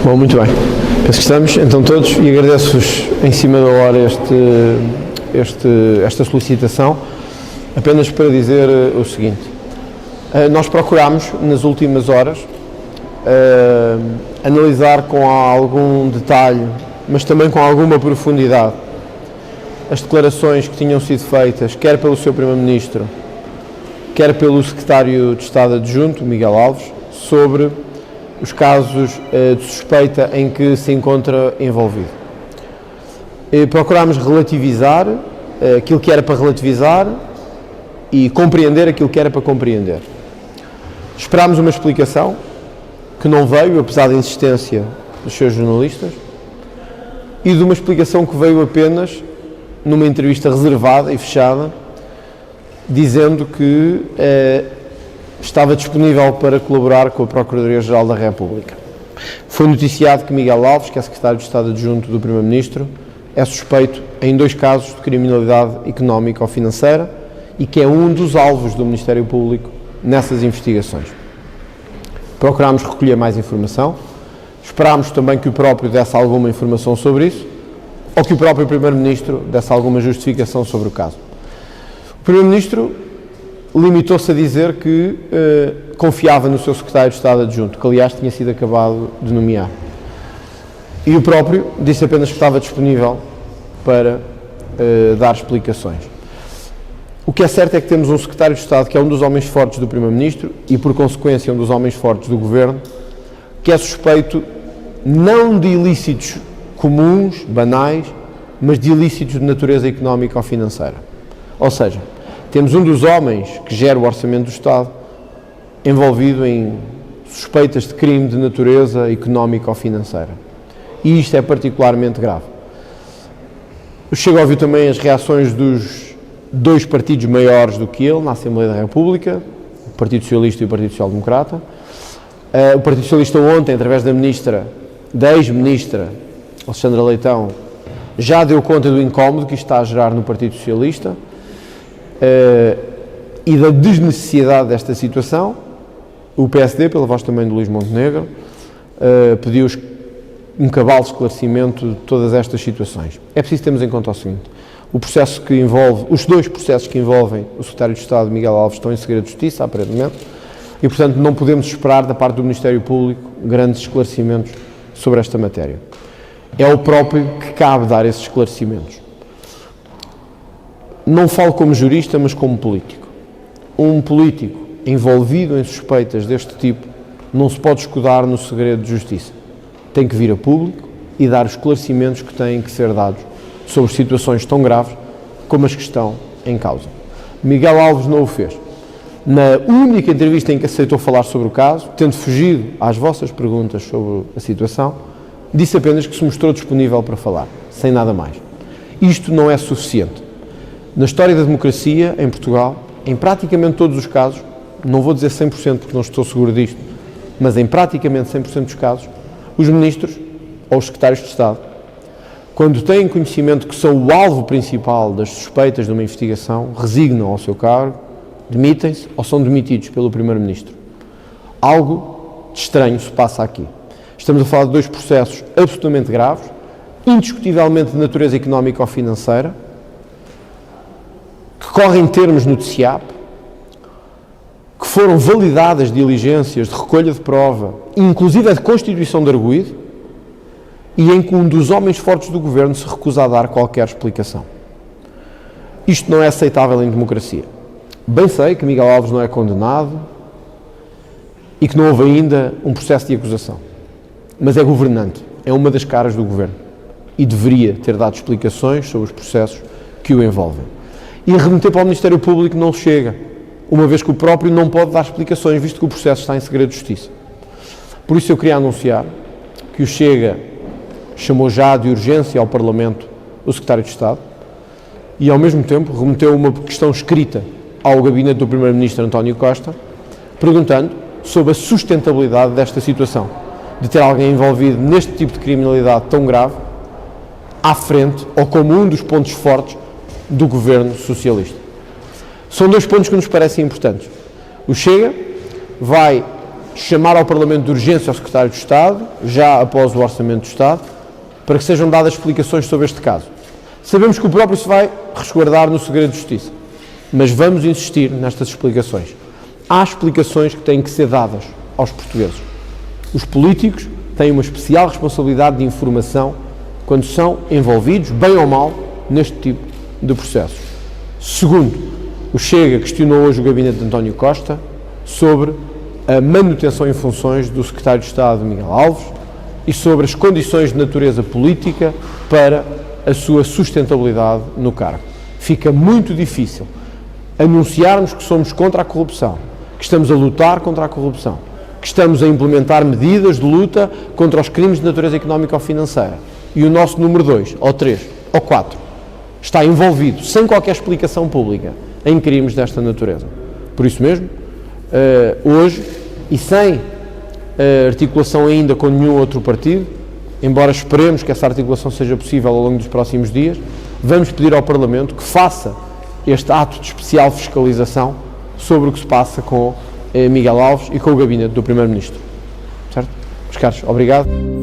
Bom, muito bem. Penso que estamos, então, todos, e agradeço-vos em cima da hora esta solicitação, apenas para dizer o seguinte. Nós procurámos, nas últimas horas, analisar com algum detalhe, mas também com alguma profundidade, as declarações que tinham sido feitas, quer pelo Sr. Primeiro-Ministro, quer pelo Secretário de Estado Adjunto, Miguel Alves, sobre os casos de suspeita em que se encontra envolvido. Procurámos relativizar aquilo que era para relativizar e compreender aquilo que era para compreender. Esperámos uma explicação que não veio, apesar da insistência dos seus jornalistas, e de uma explicação que veio apenas numa entrevista reservada e fechada, dizendo que estava disponível para colaborar com a Procuradoria-Geral da República. Foi noticiado que Miguel Alves, que é Secretário de Estado Adjunto do Primeiro-Ministro, é suspeito em 2 casos de criminalidade económica ou financeira e que é um dos alvos do Ministério Público nessas investigações. Procurámos recolher mais informação, esperámos também que o próprio desse alguma informação sobre isso, ou que o próprio Primeiro-Ministro desse alguma justificação sobre o caso. O Primeiro-Ministro limitou-se a dizer que confiava no seu Secretário de Estado Adjunto, que aliás tinha sido acabado de nomear. E o próprio disse apenas que estava disponível para dar explicações. O que é certo é que temos um Secretário de Estado que é um dos homens fortes do Primeiro-Ministro e, por consequência, um dos homens fortes do Governo, que é suspeito não de ilícitos comuns, banais, mas de ilícitos de natureza económica ou financeira. Ou seja, temos um dos homens que gera o orçamento do Estado envolvido em suspeitas de crime de natureza económica ou financeira. E isto é particularmente grave. O Chega ouviu também as reações dos 2 partidos maiores do que ele na Assembleia da República, o Partido Socialista e o Partido Social Democrata. O Partido Socialista ontem, através da ex-ministra Alexandra Leitão, já deu conta do incómodo que isto está a gerar no Partido Socialista e da desnecessidade desta situação. O PSD, pela voz também do Luís Montenegro, pediu um cabal de esclarecimento de todas estas situações. É preciso termos em conta o seguinte: os 2 processos que envolvem o Secretário de Estado, Miguel Alves, estão em segredo de justiça, aparentemente, e, portanto, não podemos esperar da parte do Ministério Público grandes esclarecimentos sobre esta matéria. É o próprio que cabe dar esses esclarecimentos. Não falo como jurista, mas como político. Um político envolvido em suspeitas deste tipo não se pode escudar no segredo de justiça. Tem que vir a público e dar os esclarecimentos que têm que ser dados sobre situações tão graves como as que estão em causa. Miguel Alves não o fez. Na única entrevista em que aceitou falar sobre o caso, tendo fugido às vossas perguntas sobre a situação, disse apenas que se mostrou disponível para falar, sem nada mais. Isto não é suficiente. Na história da democracia, em Portugal, em praticamente todos os casos, não vou dizer 100% porque não estou seguro disto, mas em praticamente 100% dos casos, os ministros ou os secretários de Estado, quando têm conhecimento que são o alvo principal das suspeitas de uma investigação, resignam ao seu cargo, demitem-se ou são demitidos pelo Primeiro-Ministro. Algo de estranho se passa aqui. Estamos a falar de 2 processos absolutamente graves, indiscutivelmente de natureza económica ou financeira, que correm termos no TSIAP, que foram validadas diligências de recolha de prova, inclusive a de constituição de arguido, e em que um dos homens fortes do Governo se recusa a dar qualquer explicação. Isto não é aceitável em democracia. Bem sei que Miguel Alves não é condenado e que não houve ainda um processo de acusação, mas é governante, é uma das caras do Governo e deveria ter dado explicações sobre os processos que o envolvem. E remeter para o Ministério Público não chega, uma vez que o próprio não pode dar explicações, visto que o processo está em segredo de justiça. Por isso eu queria anunciar que o Chega chamou já de urgência ao Parlamento o Secretário de Estado e, ao mesmo tempo, remeteu uma questão escrita ao gabinete do Primeiro-Ministro António Costa, perguntando sobre a sustentabilidade desta situação, de ter alguém envolvido neste tipo de criminalidade tão grave à frente ou como um dos pontos fortes do Governo Socialista. São 2 pontos que nos parecem importantes. O Chega vai chamar ao Parlamento de urgência ao Secretário de Estado, já após o Orçamento do Estado, para que sejam dadas explicações sobre este caso. Sabemos que o próprio se vai resguardar no segredo de justiça, mas vamos insistir nestas explicações. Há explicações que têm que ser dadas aos portugueses. Os políticos têm uma especial responsabilidade de informação quando são envolvidos, bem ou mal, neste tipo de processos. Segundo, o Chega questionou hoje o gabinete de António Costa sobre a manutenção em funções do Secretário de Estado Miguel Alves e sobre as condições de natureza política para a sua sustentabilidade no cargo. Fica muito difícil anunciarmos que somos contra a corrupção, que estamos a lutar contra a corrupção, que estamos a implementar medidas de luta contra os crimes de natureza económica ou financeira, e o nosso número 2, ou 3, ou 4, está envolvido, sem qualquer explicação pública, em crimes desta natureza. Por isso mesmo, hoje, e sem articulação ainda com nenhum outro partido, embora esperemos que essa articulação seja possível ao longo dos próximos dias, vamos pedir ao Parlamento que faça este ato de especial fiscalização sobre o que se passa com Miguel Alves e com o gabinete do Primeiro-Ministro. Certo? Meus caros, obrigado.